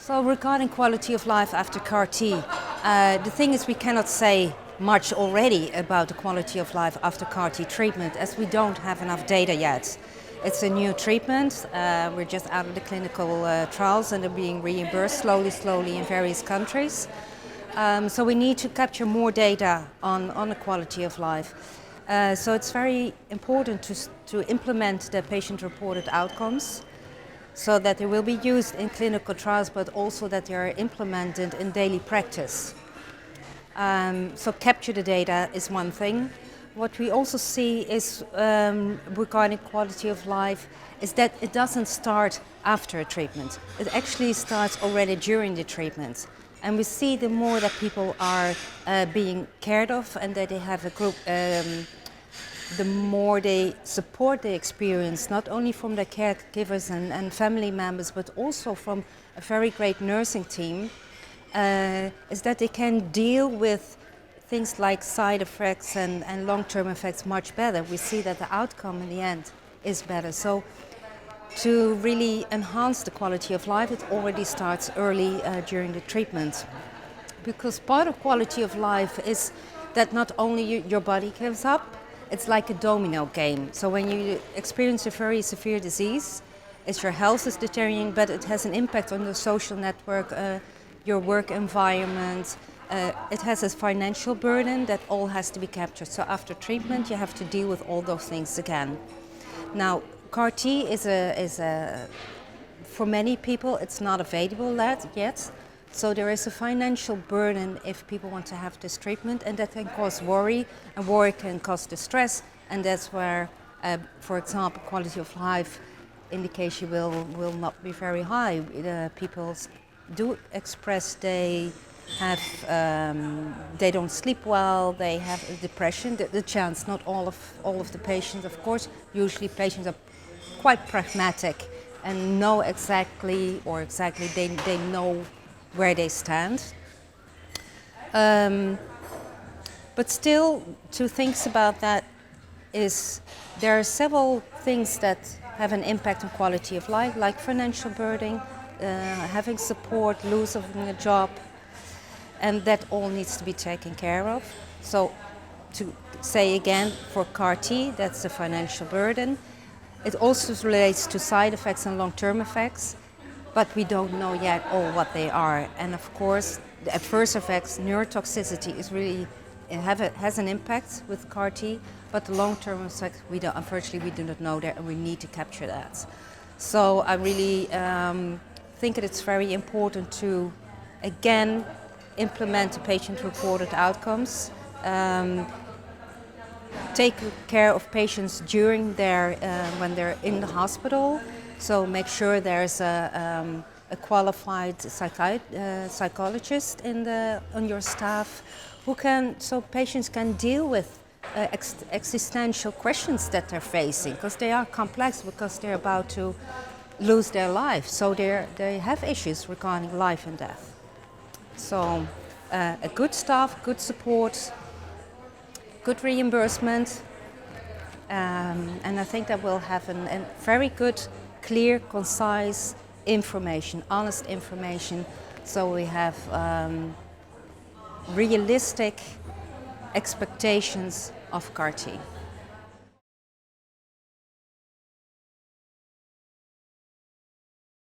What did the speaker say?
So regarding quality of life after CAR T, the thing is we cannot say much already about the quality of life after CAR T treatment as we don't have enough data yet. It's a new treatment, we're just out of the clinical trials and they're being reimbursed slowly in various countries. So we need to capture more data on the quality of life. So it's very important to implement the patient-reported outcomes so that they will be used in clinical trials, but also that they are implemented in daily practice. So capture the data is one thing. What we also see is regarding quality of life is that it doesn't start after a treatment. It actually starts already during the treatment. And we see the more that people are being cared of and that they have a group, the more they support the experience, not only from the caregivers and family members, but also from a very great nursing team, is that they can deal with things like side effects and long-term effects much better. We see that the outcome in the end is better. So to really enhance the quality of life, it already starts early during the treatment. Because part of quality of life is that not only your body gives up, it's like a domino game. So when you experience a very severe disease, it's your health is deteriorating, but it has an impact on the social network, your work environment. It has a financial burden that all has to be captured. So after treatment, you have to deal with all those things again. Now, CAR T is for many people, it's not available yet. So there is a financial burden if people want to have this treatment, and that can cause worry, and worry can cause distress, and that's where, for example, quality of life indication will not be very high. People do express they don't sleep well, they have depression. The chance, not all of the patients, of course. Usually patients are quite pragmatic and know exactly they know where they stand. But still, two things about that is there are several things that have an impact on quality of life, like financial burden, having support, losing a job, and that all needs to be taken care of. So to say again, for CAR T, that's the financial burden. It also relates to side effects and long-term effects, but we don't know yet all what they are. And of course, the adverse effects, neurotoxicity is really, has an impact with CAR T, but the long-term effects, unfortunately, we do not know that, and we need to capture that. So I really think that it's very important to, again, implement the patient-reported outcomes, take care of patients during when they're in the hospital. So make sure there's a qualified psychologist on your staff so patients can deal with existential questions that they're facing, because they are complex, because they're about to lose their life. So they have issues regarding life and death. So a good staff, good support, good reimbursement, and I think that we'll have a very good, clear, concise information, honest information, so we have realistic expectations of CAR T.